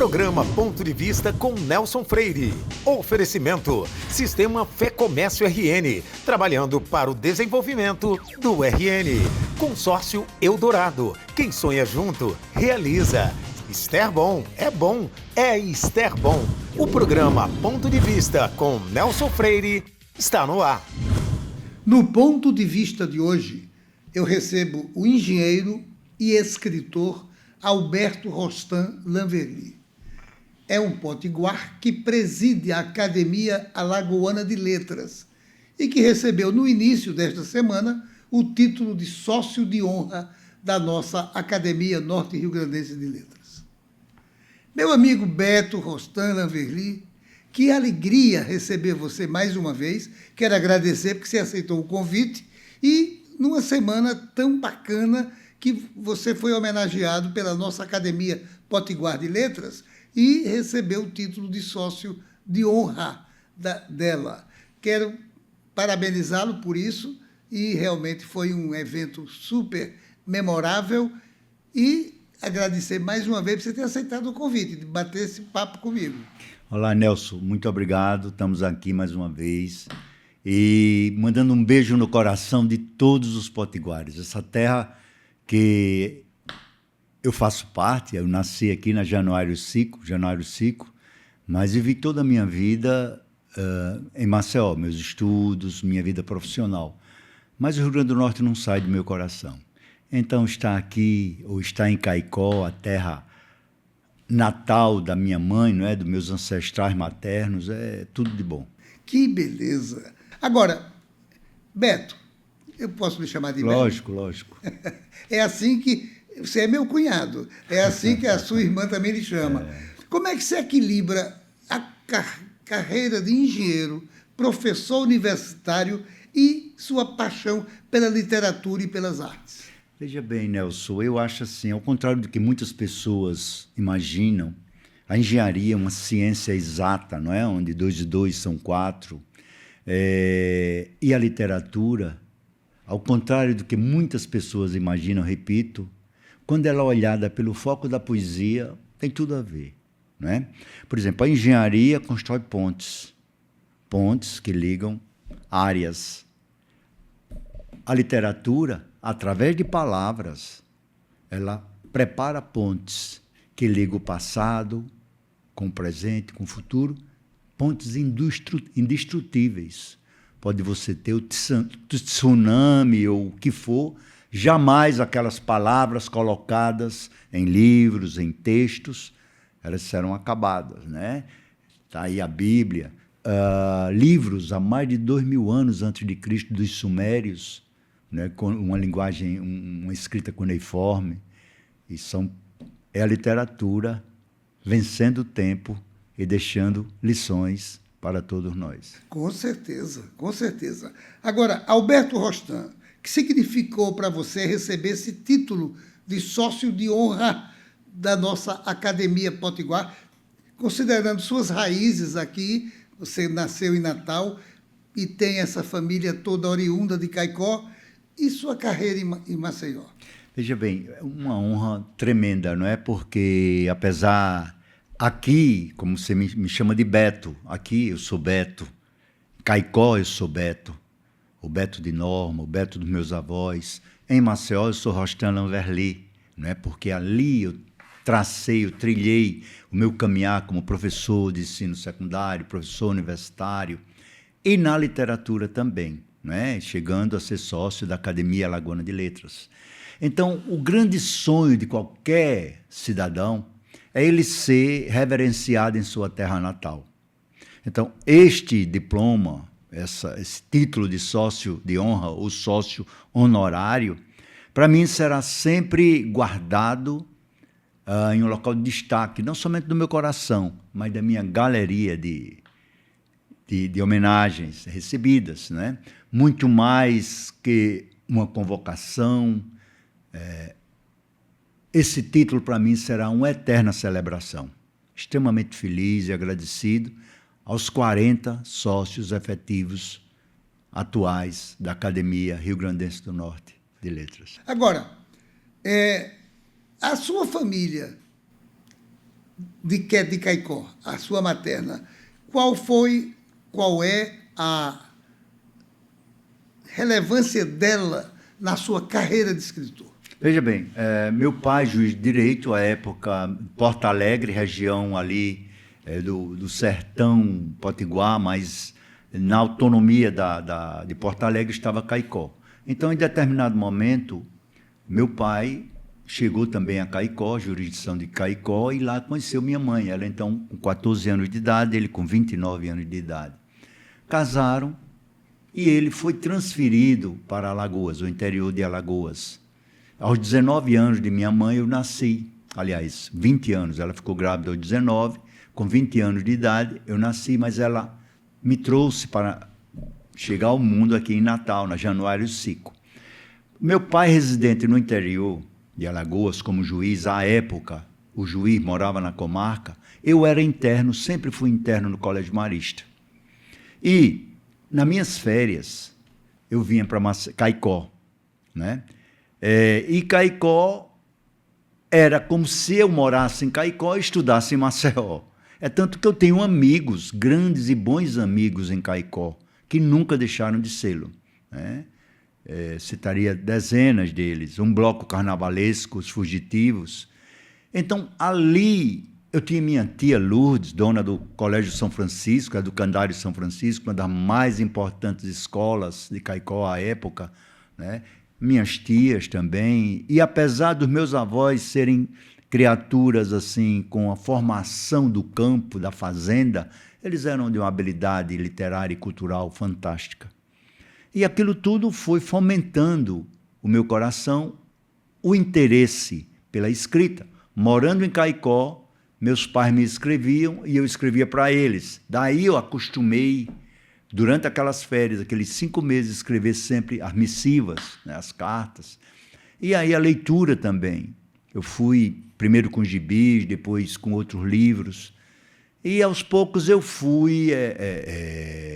Programa Ponto de Vista com Nelson Freire. Oferecimento: Sistema Fé Comércio RN, trabalhando para o desenvolvimento do RN. Consórcio Eldorado, quem sonha junto, realiza. Esterbom, é Esterbom. O programa Ponto de Vista com Nelson Freire está no ar. No Ponto de Vista de hoje, eu recebo o engenheiro e escritor Alberto Rostand Lanverly. É um potiguar que preside a Academia Alagoana de Letras e que recebeu no início desta semana o título de sócio de honra da nossa Academia Norte-Rio-Grandense de Letras. Meu amigo Beto Rostand Lanverly, que alegria receber você mais uma vez. Quero agradecer porque você aceitou o convite e numa semana tão bacana que você foi homenageado pela nossa Academia Potiguar de Letras e recebeu o título de sócio de honra dela. Quero parabenizá-lo por isso e realmente foi um evento super memorável e agradecer mais uma vez por você ter aceitado o convite, de bater esse papo comigo. Olá, Nelson, muito obrigado. Estamos aqui mais uma vez e mandando um beijo no coração de todos os potiguares. Essa terra que eu faço parte, eu nasci aqui na Januário Sico, mas vivi toda a minha vida em Maceió, meus estudos, minha vida profissional. Mas o Rio Grande do Norte não sai do meu coração. Então, estar aqui, ou estar em Caicó, a terra natal da minha mãe, não é? Dos meus ancestrais maternos, é tudo de bom. Que beleza! Agora, Beto, eu posso me chamar de Lógico, Beto? lógico. É assim que... Você é meu cunhado, é assim que a sua irmã também lhe chama. Como é que você equilibra a carreira de engenheiro, professor universitário e sua paixão pela literatura e pelas artes? Veja bem, Nelson, eu acho assim, ao contrário do que muitas pessoas imaginam, a engenharia é uma ciência exata, não é? Onde 2 e 2 são 4. E a literatura, ao contrário do que muitas pessoas imaginam, repito, quando ela é olhada pelo foco da poesia, tem tudo a ver, não é? Por exemplo, a engenharia constrói pontes que ligam áreas. A literatura, através de palavras, ela prepara pontes que ligam o passado com o presente, com o futuro, pontes indestrutíveis. Pode você ter o tsunami ou o que for, jamais aquelas palavras colocadas em livros, em textos, elas serão acabadas, né? Está aí a Bíblia, livros há mais de 2000 anos antes de Cristo, dos sumérios, né, com uma linguagem, uma escrita cuneiforme, e é a literatura vencendo o tempo e deixando lições para todos nós. Com certeza, com certeza. Agora, Alberto Rostand, o que significou para você receber esse título de sócio de honra da nossa Academia Potiguar, considerando suas raízes aqui? Você nasceu em Natal e tem essa família toda oriunda de Caicó, e sua carreira em Maceió? Veja bem, é uma honra tremenda, não é? Porque, apesar... Aqui, como você me chama de Beto, aqui eu sou Beto. Caicó eu sou Beto. O Beto de Norma, o Beto dos meus avós. Em Maceió eu sou Rostand Lanverly, não é? Porque ali eu trilhei o meu caminhar como professor de ensino secundário, professor universitário, e na literatura também, não é? Chegando a ser sócio da Academia Alagoana de Letras. Então, o grande sonho de qualquer cidadão é ele ser reverenciado em sua terra natal. Então, este diploma, esse título de sócio de honra ou sócio honorário, para mim será sempre guardado em um local de destaque, não somente do meu coração, mas da minha galeria de homenagens recebidas, né? Muito mais que uma convocação. Esse título, para mim, será uma eterna celebração. Extremamente feliz e agradecido aos 40 sócios efetivos atuais da Academia Rio-Grandense do Norte de Letras. Agora, a sua família de Caicó, a sua materna, qual é a relevância dela na sua carreira de escritor? Veja bem, meu pai, juiz de direito, à época, Porto Alegre, região ali do sertão potiguar, mas na autonomia de Porto Alegre estava Caicó. Então, em determinado momento, meu pai chegou também a Caicó, jurisdição de Caicó, e lá conheceu minha mãe. Ela, então, com 14 anos de idade, ele com 29 anos de idade. Casaram e ele foi transferido para Alagoas, o interior de Alagoas. Aos 19 anos de minha mãe, eu nasci. Aliás, 20 anos. Ela ficou grávida aos 19. Com 20 anos de idade, eu nasci, mas ela me trouxe para chegar ao mundo aqui em Natal, na Januário Sico. Meu pai, residente no interior de Alagoas, como juiz, à época, o juiz morava na comarca, eu era interno, sempre fui interno no Colégio Marista. E, nas minhas férias, eu vinha para Caicó, né? E Caicó era como se eu morasse em Caicó e estudasse em Maceió. É tanto que eu tenho amigos, grandes e bons amigos em Caicó, que nunca deixaram de sê-lo, né? Citaria dezenas deles, um bloco carnavalesco, Os Fugitivos. Então, ali, eu tinha minha tia Lourdes, dona do Colégio São Francisco, Educandário São Francisco, uma das mais importantes escolas de Caicó à época, né? Minhas tias também, e apesar dos meus avós serem criaturas assim com a formação do campo, da fazenda, eles eram de uma habilidade literária e cultural fantástica. E aquilo tudo foi fomentando o meu coração, o interesse pela escrita. Morando em Caicó, meus pais me escreviam e eu escrevia para eles. Daí eu acostumei, durante aquelas férias, aqueles 5 meses, escrever sempre as missivas, né, as cartas. E aí a leitura também. Eu fui primeiro com gibis, depois com outros livros. E aos poucos eu fui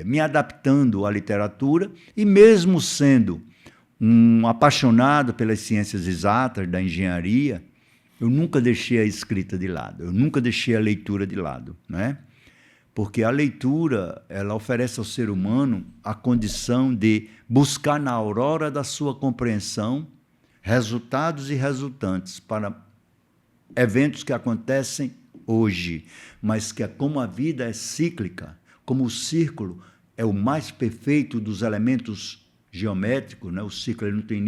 me adaptando à literatura e mesmo sendo um apaixonado pelas ciências exatas, da engenharia, eu nunca deixei a escrita de lado, eu nunca deixei a leitura de lado, né? Porque a leitura, ela oferece ao ser humano a condição de buscar na aurora da sua compreensão resultados e resultantes para eventos que acontecem hoje, mas que como a vida é cíclica, como o círculo é o mais perfeito dos elementos geométricos, né? O círculo ele não tem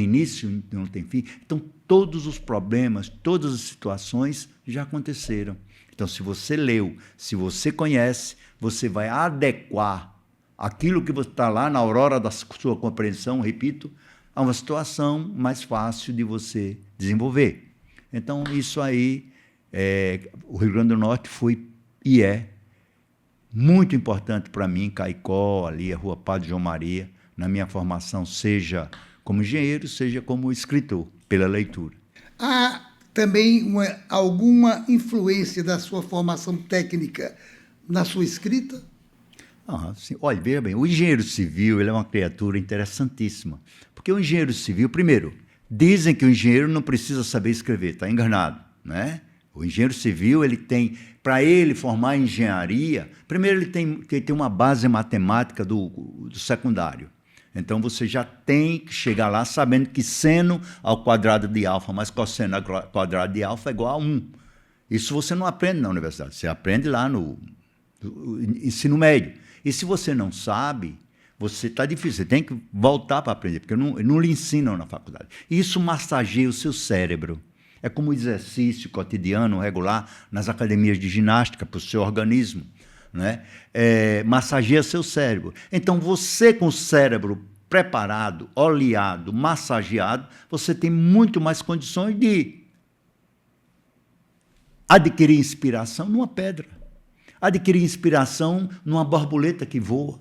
início, não tem fim. Então, todos os problemas, todas as situações já aconteceram. Então, se você leu, se você conhece, você vai adequar aquilo que está lá na aurora da sua compreensão, repito, a uma situação mais fácil de você desenvolver. Então, isso aí, o Rio Grande do Norte foi e é muito importante para mim, Caicó, ali, a Rua Padre João Maria, na minha formação, seja como engenheiro, seja como escritor, pela leitura. Há também alguma influência da sua formação técnica na sua escrita? Sim. Olha, veja bem, o engenheiro civil ele é uma criatura interessantíssima. Porque o engenheiro civil, primeiro, dizem que o engenheiro não precisa saber escrever, está enganado, né? O engenheiro civil, ele tem, para ele formar engenharia, primeiro ele tem que ter uma base matemática do secundário. Então, você já tem que chegar lá sabendo que seno ao quadrado de alfa mais cosseno ao quadrado de alfa é igual a 1. Isso você não aprende na universidade, você aprende lá no ensino médio. E se você não sabe, você está difícil, você tem que voltar para aprender, porque não lhe ensinam na faculdade. E isso massageia o seu cérebro. É como exercício cotidiano, regular, nas academias de ginástica, para o seu organismo, né? Massageia seu cérebro. Então, você com o cérebro preparado, oleado, massageado, você tem muito mais condições de adquirir inspiração numa pedra, adquirir inspiração numa borboleta que voa,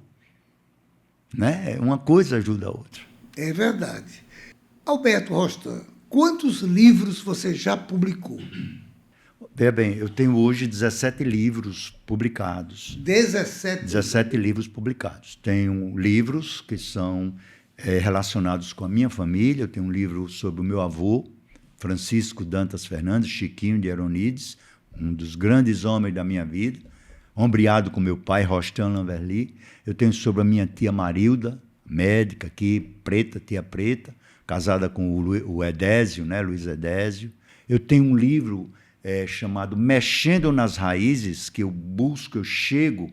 né? Uma coisa ajuda a outra. É verdade. Alberto Rostand, quantos livros você já publicou? Veja bem, eu tenho hoje 17 livros publicados. 17 livros publicados. Tenho livros que são relacionados com a minha família. Eu tenho um livro sobre o meu avô, Francisco Dantas Fernandes, Chiquinho de Aronides, um dos grandes homens da minha vida, ombreado com meu pai, Rostand Lanverly. Eu tenho sobre a minha tia Marilda, médica aqui, preta, tia preta, casada com o Edésio, né, Luiz Edésio. Eu tenho um livro chamado Mexendo nas Raízes, que eu busco, eu chego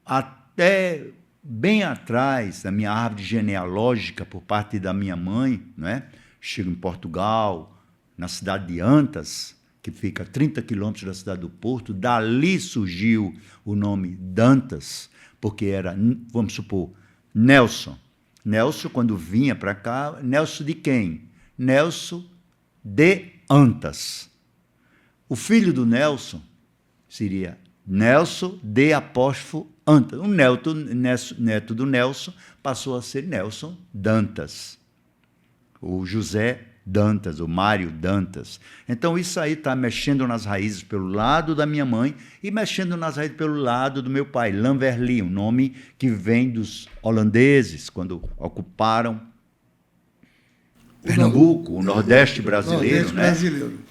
até bem atrás da minha árvore genealógica por parte da minha mãe, né? Chego em Portugal, na cidade de Antas, que fica a 30 quilômetros da cidade do Porto. Dali surgiu o nome Dantas, porque era, vamos supor, Nelson. Nelson, quando vinha para cá, Nelson de quem? Nelson de Antas. O filho do Nelson seria Nelson de apóstrofo Antas. O neto do Nelson passou a ser Nelson Dantas. O José Dantas, o Mário Dantas. Então, isso aí está mexendo nas raízes pelo lado da minha mãe e mexendo nas raízes pelo lado do meu pai, Lanverly, um nome que vem dos holandeses, quando ocuparam Pernambuco, o Nordeste brasileiro, né?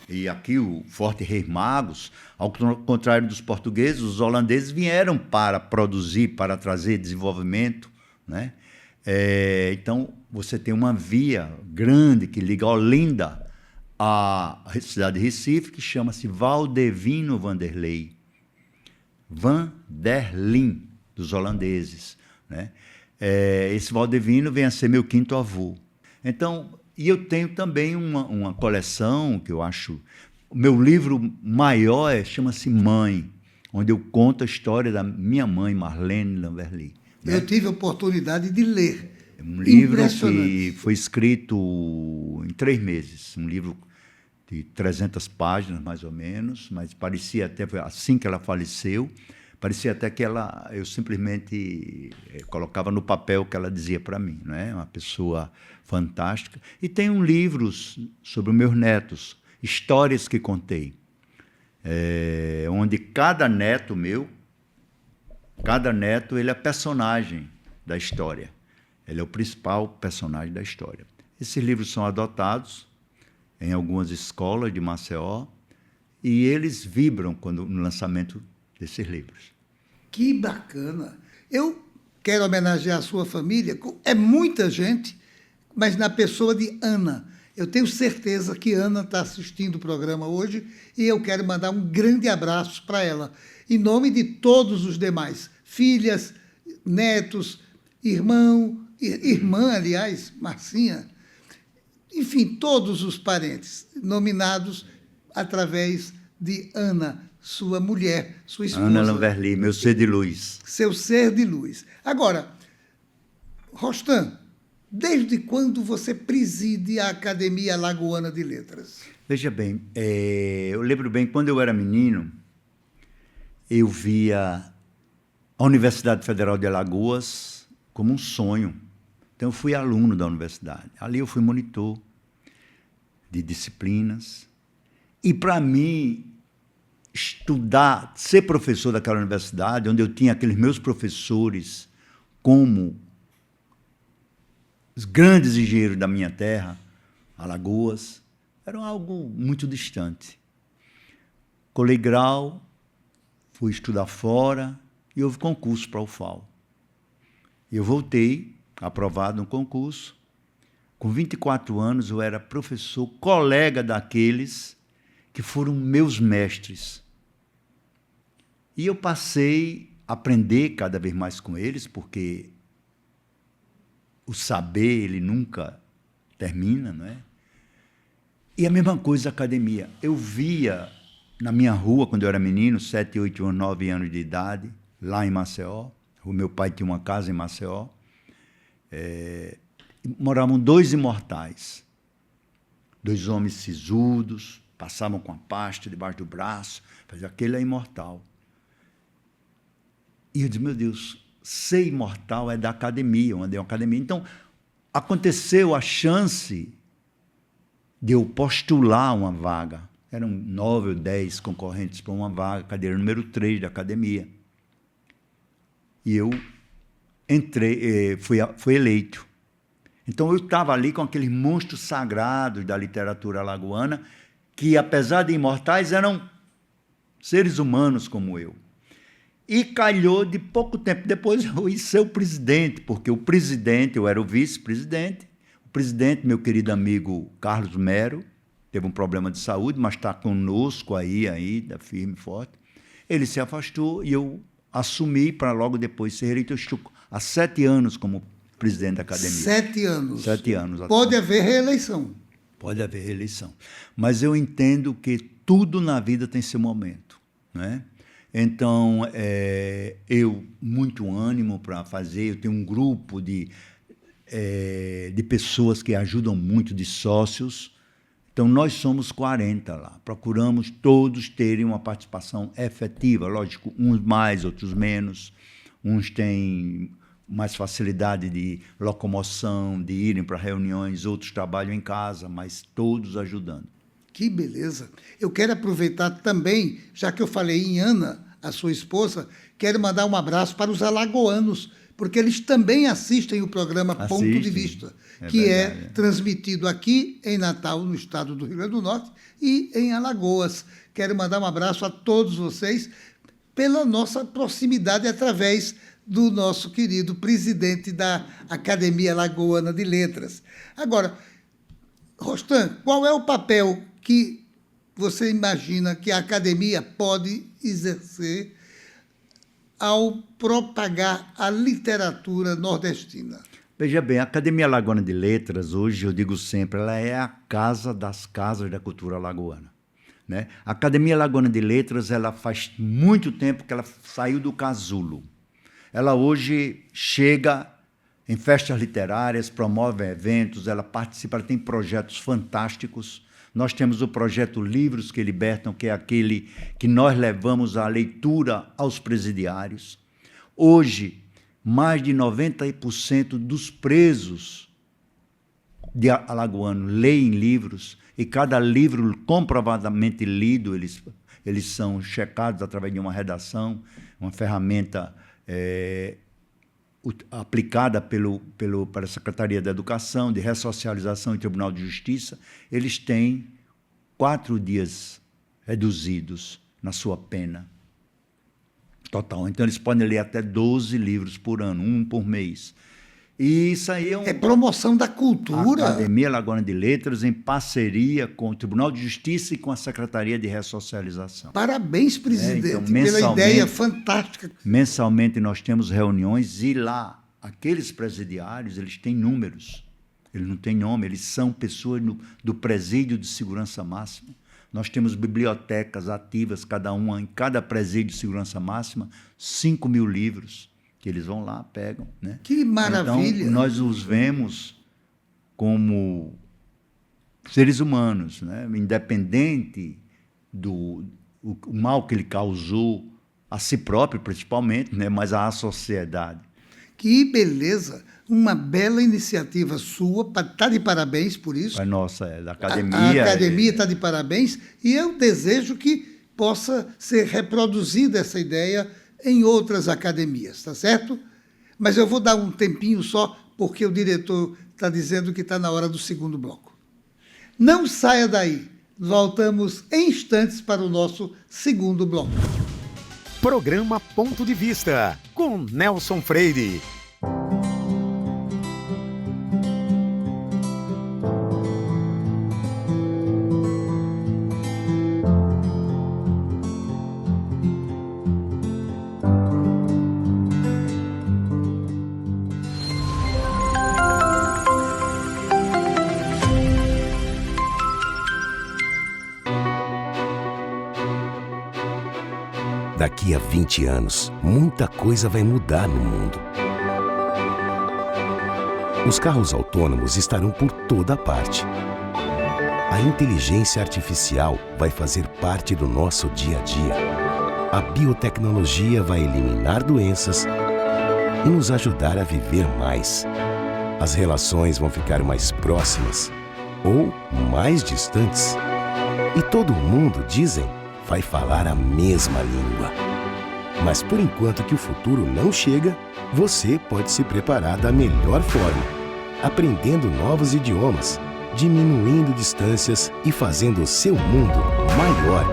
E aqui o Forte Reis Magos, ao contrário dos portugueses, os holandeses vieram para produzir, para trazer desenvolvimento, né? Então, você tem uma via grande que liga Olinda à cidade de Recife, que chama-se Valdevino Vanderlei. Vanderlin, dos holandeses, né? Esse Valdevino vem a ser meu quinto avô. Então, e eu tenho também uma coleção que eu acho... O meu livro maior chama-se Mãe, onde eu conto a história da minha mãe, Marlene Lanverly. Né? Eu tive a oportunidade de ler. É um livro que foi escrito em 3 meses. Um livro de 300 páginas, mais ou menos, mas parecia até, assim que ela faleceu, parecia até que eu simplesmente colocava no papel o que ela dizia para mim, não é? Uma pessoa fantástica. E tem livros sobre os meus netos, histórias que contei, onde cada neto meu, ele é personagem da história. Ele é o principal personagem da história. Esses livros são adotados em algumas escolas de Maceió e eles vibram no lançamento desses livros. Que bacana! Eu quero homenagear a sua família. É muita gente, mas na pessoa de Ana. Eu tenho certeza que Ana está assistindo o programa hoje e eu quero mandar um grande abraço para ela. Em nome de todos os demais, filhas, netos, irmã, aliás, Marcinha, enfim, todos os parentes nominados através de Ana, sua mulher, sua esposa. Ana Lanverly, meu ser de luz. Seu ser de luz. Agora, Rostand, desde quando você preside a Academia Alagoana de Letras? Veja bem, eu lembro bem, quando eu era menino, eu via a Universidade Federal de Alagoas como um sonho. Então, eu fui aluno da universidade. Ali eu fui monitor de disciplinas. E, para mim, estudar, ser professor daquela universidade, onde eu tinha aqueles meus professores como os grandes engenheiros da minha terra, Alagoas, era algo muito distante. Colei grau, fui estudar fora e houve concurso para a UFAL. Eu voltei, aprovado no concurso. Com 24 anos, eu era professor, colega daqueles que foram meus mestres. E eu passei a aprender cada vez mais com eles, porque o saber, ele nunca termina, não é? E a mesma coisa a academia. Eu via na minha rua, quando eu era menino, 7, 8, 9 anos de idade, lá em Maceió. O meu pai tinha uma casa em Maceió. Moravam 2 imortais. 2 homens sisudos, passavam com a pasta debaixo do braço, faziam aquele é imortal. E eu disse, meu Deus, ser imortal é da academia, eu andei uma academia. Então, aconteceu a chance de eu postular uma vaga. Eram 9 ou 10 concorrentes para uma vaga, cadeira número 3 da academia. E eu entrei, fui eleito. Então, eu estava ali com aqueles monstros sagrados da literatura alagoana, que, apesar de imortais, eram seres humanos como eu. E calhou de pouco tempo depois eu ir ser o presidente, porque o presidente, eu era o vice-presidente, o presidente, meu querido amigo Carlos Mero, teve um problema de saúde, mas está conosco aí, firme e forte. Ele se afastou e eu assumi para logo depois ser reeleito. Eu estou há 7 anos como presidente da academia. 7 anos. 7 anos. Pode haver reeleição. Pode haver reeleição. Mas eu entendo que tudo na vida tem seu momento, né? Então, eu, muito ânimo para fazer, eu tenho um grupo de pessoas que ajudam muito, de sócios. Então, nós somos 40 lá. Procuramos todos terem uma participação efetiva. Lógico, uns mais, outros menos. Uns têm mais facilidade de locomoção, de irem para reuniões, outros trabalham em casa, mas todos ajudando. Que beleza. Eu quero aproveitar também, já que eu falei em Ana, a sua esposa, quero mandar um abraço para os alagoanos, porque eles também assistem o programa Ponto de Vista, que é transmitido aqui em Natal, no estado do Rio Grande do Norte, e em Alagoas. Quero mandar um abraço a todos vocês pela nossa proximidade através do nosso querido presidente da Academia Alagoana de Letras. Agora, Rostan, qual é o papel que você imagina que a academia pode exercer ao propagar a literatura nordestina? Veja bem, a Academia Alagoana de Letras, hoje, eu digo sempre, ela é a casa das casas da cultura alagoana, né? A Academia Alagoana de Letras, ela faz muito tempo que ela saiu do casulo. Ela hoje chega em festas literárias, promove eventos, ela participa, ela tem projetos fantásticos. Nós temos o projeto Livros que Libertam, que é aquele que nós levamos a leitura aos presidiários. Hoje, mais de 90% dos presos de alagoano leem livros, e cada livro comprovadamente lido, eles são checados através de uma redação, uma ferramenta aplicada pela Secretaria da Educação, de Ressocialização e Tribunal de Justiça. Eles têm 4 dias reduzidos na sua pena total. Então, eles podem ler até 12 livros por ano, 1 por mês. E isso aí é promoção da cultura. A Academia Alagoana de Letras, em parceria com o Tribunal de Justiça e com a Secretaria de Ressocialização. Parabéns, presidente, então, pela ideia fantástica. Mensalmente nós temos reuniões e lá, aqueles presidiários, eles têm números. Eles não têm nome, eles são pessoas do presídio de segurança máxima. Nós temos bibliotecas ativas, cada uma, em cada presídio de segurança máxima, 5.000 livros. Que eles vão lá, pegam, né? Que maravilha! Então, nós os vemos como seres humanos, né? Independente do mal que ele causou a si próprio, principalmente, né? Mas à sociedade. Que beleza! Uma bela iniciativa sua, está de parabéns por isso. É nossa, da academia. A academia está de parabéns e eu desejo que possa ser reproduzida essa ideia em outras academias, tá certo? Mas eu vou dar um tempinho só, porque o diretor está dizendo que está na hora do segundo bloco. Não saia daí, voltamos em instantes para o nosso segundo bloco. Programa Ponto de Vista, com Nelson Freire. Daqui a 20 anos, muita coisa vai mudar no mundo. Os carros autônomos estarão por toda parte. A inteligência artificial vai fazer parte do nosso dia a dia. A biotecnologia vai eliminar doenças e nos ajudar a viver mais. As relações vão ficar mais próximas ou mais distantes. E todo mundo, dizem, vai falar a mesma língua. Mas por enquanto que o futuro não chega, você pode se preparar da melhor forma, aprendendo novos idiomas, diminuindo distâncias e fazendo o seu mundo maior.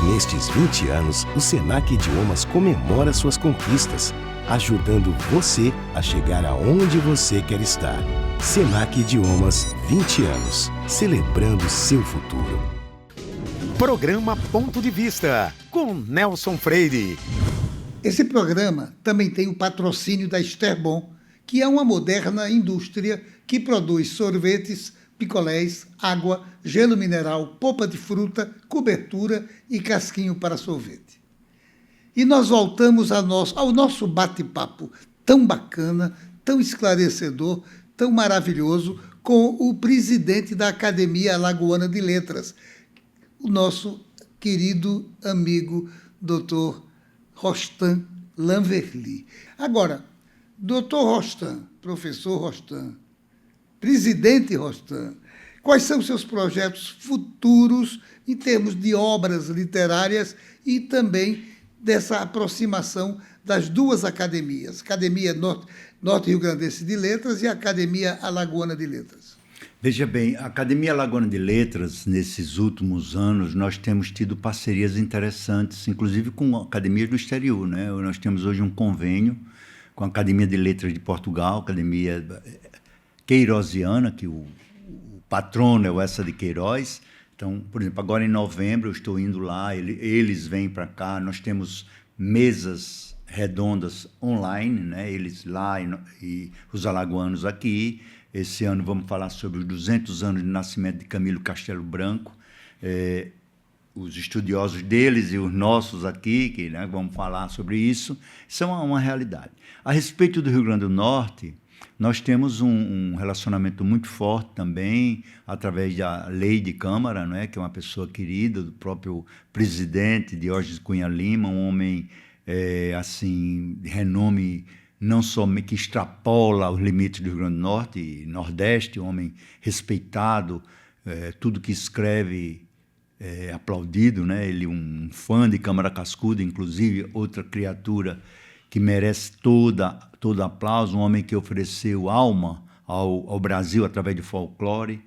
Nestes 20 anos, o Senac Idiomas comemora suas conquistas, ajudando você a chegar aonde você quer estar. Senac Idiomas, 20 anos, celebrando seu futuro. Programa Ponto de Vista, com Nelson Freire. Esse programa também tem o patrocínio da Esterbon, que é uma moderna indústria que produz sorvetes, picolés, água, gelo mineral, polpa de fruta, cobertura e casquinho para sorvete. E nós voltamos ao nosso bate-papo tão bacana, tão esclarecedor, tão maravilhoso com o presidente da Academia Alagoana de Letras, o nosso querido amigo Dr. Rostan Lanverly. Agora, Dr. Rostan, professor Rostan, presidente Rostan, quais são os seus projetos futuros em termos de obras literárias e também dessa aproximação das duas academias, Academia Norte Rio Grandense de Letras e a Academia Alagoana de Letras? Veja bem, a Academia Alagoana de Letras, nesses últimos anos, nós temos tido parcerias interessantes, inclusive com academias do exterior, né? Nós temos hoje um convênio com a Academia de Letras de Portugal, Academia Queirosiana, que o patrono é o Essa de Queiroz. Então, por exemplo, agora em novembro eu estou indo lá, eles vêm para cá, nós temos mesas redondas online, né? Eles lá e os alagoanos aqui. Esse ano vamos falar sobre os 200 anos de nascimento de Camilo Castelo Branco, os estudiosos deles e os nossos aqui, que, né, vamos falar sobre isso. Isso é uma realidade. A respeito do Rio Grande do Norte, nós temos um relacionamento muito forte também, através da Lei de Câmara, né, que é uma pessoa querida, do próprio presidente Diógenes Cunha Lima, um homem assim, de renome, não somente que extrapola os limites do Rio Grande do Norte e Nordeste, um homem respeitado, tudo que escreve é aplaudido, né? Ele um fã de Câmara Cascuda, inclusive, outra criatura que merece todo aplauso, um homem que ofereceu alma ao Brasil através do folclore.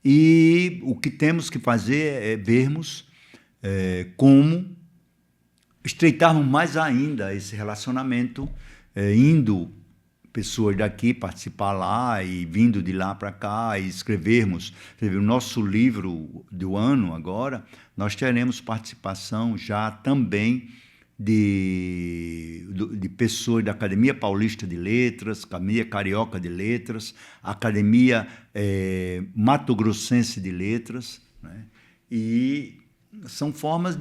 E o que temos que fazer é vermos como estreitarmos mais ainda esse relacionamento, indo pessoas daqui participar lá e vindo de lá para cá e escrevermos. O nosso livro do ano agora, nós teremos participação já também de pessoas da Academia Paulista de Letras, Academia Carioca de Letras, Academia Mato Grossense de Letras, né? E são formas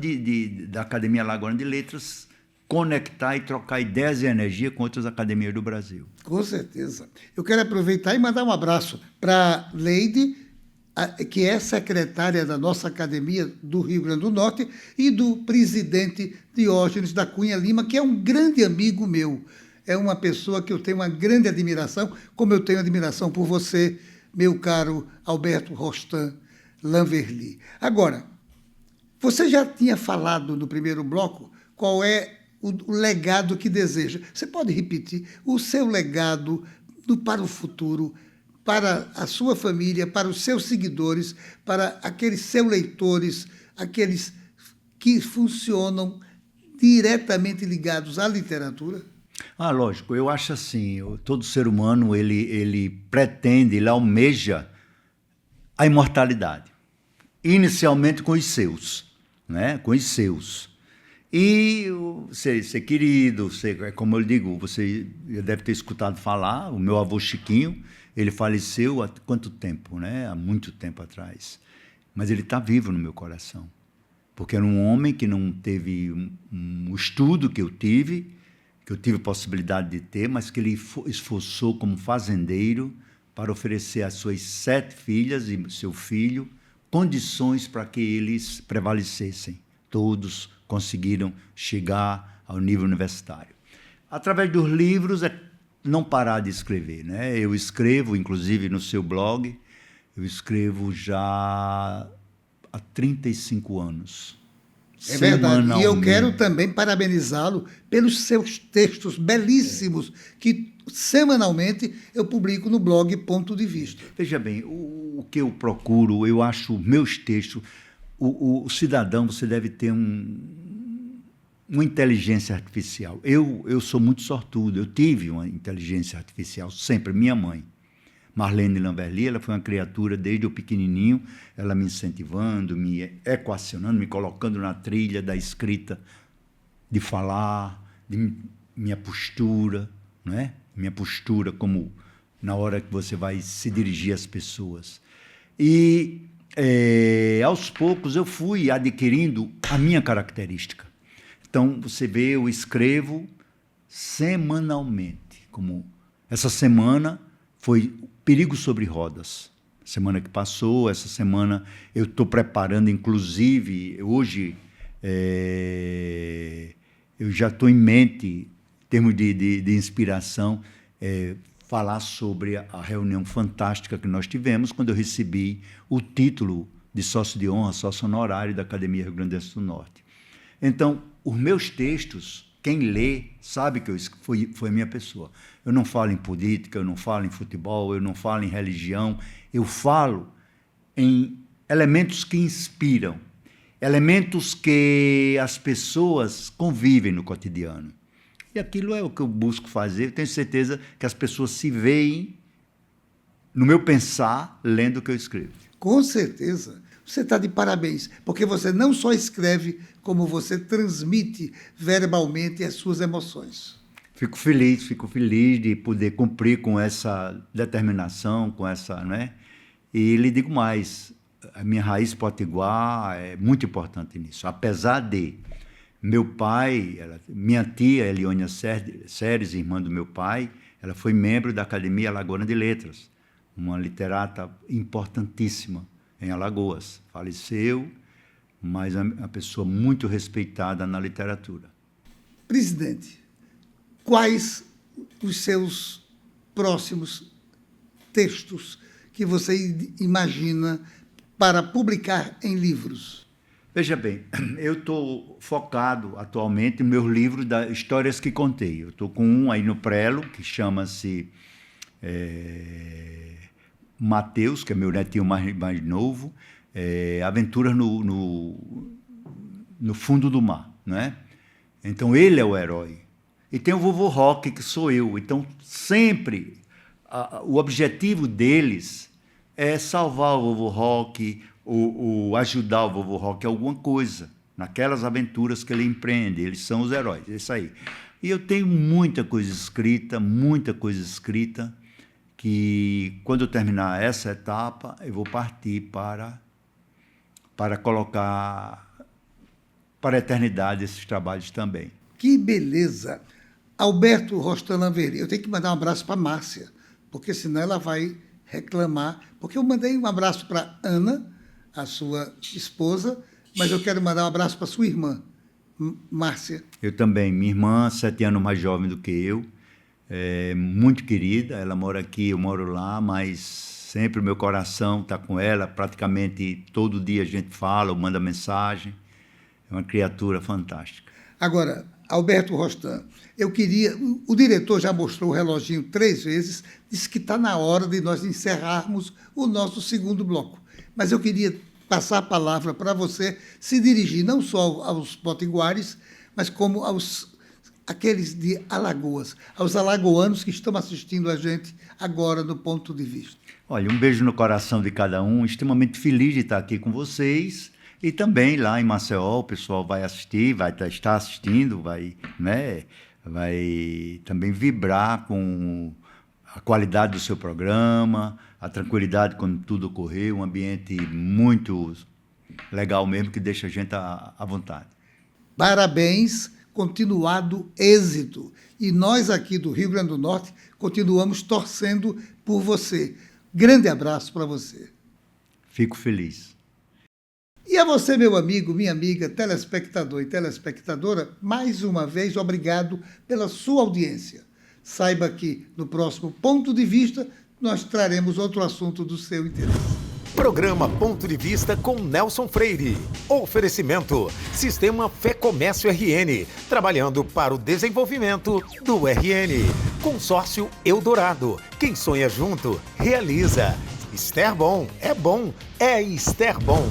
da Academia Alagoana de Letras conectar e trocar ideias e energia com outras academias do Brasil. Com certeza. Eu quero aproveitar e mandar um abraço para Leide, que é secretária da nossa Academia do Rio Grande do Norte, e do presidente Diógenes da Cunha Lima, que é um grande amigo meu. É uma pessoa que eu tenho uma grande admiração, como eu tenho admiração por você, meu caro Alberto Rostan Lanverly. Agora, você já tinha falado no primeiro bloco qual é o legado que deseja. Você pode repetir o seu legado para o futuro, para a sua família, para os seus seguidores, para aqueles seus leitores, aqueles que funcionam diretamente ligados à literatura? Lógico. Eu acho assim, todo ser humano, ele pretende, ele almeja a imortalidade. Inicialmente com os seus, né? Com os seus. E ser querido, como eu digo, você já deve ter escutado falar, o meu avô Chiquinho, ele faleceu há quanto tempo, né? Há muito tempo atrás. Mas ele está vivo no meu coração. Porque era um homem que não teve um estudo que eu tive possibilidade de ter, mas que ele esforçou como fazendeiro para oferecer às suas 7 filhas e seu filho condições para que eles prevalecessem. Todos conseguiram chegar ao nível universitário. Através dos livros, não parar de escrever, né? Eu escrevo, inclusive, no seu blog, eu escrevo já há 35 anos. É verdade. E eu quero também parabenizá-lo pelos seus textos belíssimos, que semanalmente eu publico no blog Ponto de Vista. Veja bem, o que eu procuro, eu acho meus textos o cidadão, você deve ter uma inteligência artificial. Eu sou muito sortudo, eu tive uma inteligência artificial sempre, minha mãe. Marlene Lamberli, ela foi uma criatura desde o pequenininho, ela me incentivando, me equacionando, me colocando na trilha da escrita, de falar, de minha postura, não é? Minha postura como na hora que você vai se dirigir às pessoas. E, aos poucos, eu fui adquirindo a minha característica. Então, você vê, eu escrevo semanalmente. Como essa semana foi Perigo sobre Rodas. Semana que passou, essa semana eu estou preparando, inclusive, hoje eu já estou em mente, em termos de inspiração, falar sobre a reunião fantástica que nós tivemos quando eu recebi o título de sócio de honra, sócio honorário da Academia Rio Grandense do Norte. Então, os meus textos, quem lê sabe que foi a minha pessoa. Eu não falo em política, eu não falo em futebol, eu não falo em religião, eu falo em elementos que inspiram, elementos que as pessoas convivem no cotidiano. E aquilo é o que eu busco fazer. Eu tenho certeza que as pessoas se veem no meu pensar lendo o que eu escrevo. Com certeza. Você está de parabéns, porque você não só escreve, como você transmite verbalmente as suas emoções. Fico feliz de poder cumprir com essa determinação, com essa, né? E lhe digo mais, a minha raiz potiguar é muito importante nisso. Apesar de meu pai, minha tia Eliônia Seres, irmã do meu pai, ela foi membro da Academia Alagoana de Letras, uma literata importantíssima em Alagoas. Faleceu, mas é uma pessoa muito respeitada na literatura. Presidente, quais os seus próximos textos que você imagina para publicar em livros? Veja bem, eu estou focado atualmente no meu livro das Histórias que Contei. Eu estou com um aí no prelo, que chama-se Mateus, que é meu netinho mais novo, Aventuras no Fundo do Mar, não é? Então, ele é o herói. E tem o Vovô Roque, que sou eu. Então, sempre, o objetivo deles é salvar o Vovô Roque, ou ajudar o Vovô Roque a alguma coisa, naquelas aventuras que ele empreende. Eles são os heróis, é isso aí. E eu tenho muita coisa escrita, que quando eu terminar essa etapa, eu vou partir para colocar para a eternidade esses trabalhos também. Que beleza! Alberto Rostan Lamverli, eu tenho que mandar um abraço para a Márcia, porque senão ela vai reclamar, porque eu mandei um abraço para Ana, a sua esposa, mas eu quero mandar um abraço para sua irmã, Márcia. Eu também. Minha irmã, 7 anos mais jovem do que eu, muito querida, ela mora aqui, eu moro lá, mas sempre o meu coração está com ela, praticamente todo dia a gente fala ou manda mensagem. É uma criatura fantástica. Agora, Alberto Rostan, eu queria... O diretor já mostrou o reloginho 3 vezes, disse que está na hora de nós encerrarmos o nosso segundo bloco. Mas eu queria passar a palavra para você se dirigir não só aos potiguares, mas como aqueles de Alagoas, aos alagoanos que estão assistindo a gente agora no Ponto de Vista. Olha, um beijo no coração de cada um, extremamente feliz de estar aqui com vocês. E também lá em Maceió, o pessoal vai assistir, vai estar assistindo, vai também vibrar com a qualidade do seu programa, a tranquilidade quando tudo ocorreu, um ambiente muito legal mesmo, que deixa a gente à vontade. Parabéns, continuado êxito. E nós aqui do Rio Grande do Norte continuamos torcendo por você. Grande abraço para você. Fico feliz. E a você, meu amigo, minha amiga, telespectador e telespectadora, mais uma vez, obrigado pela sua audiência. Saiba que no próximo Ponto de Vista nós traremos outro assunto do seu interesse. Programa Ponto de Vista com Nelson Freire. Oferecimento: Sistema Fé Comércio RN, trabalhando para o desenvolvimento do RN. Consórcio Eldorado. Quem sonha junto, realiza. Esterbom, é Esterbom.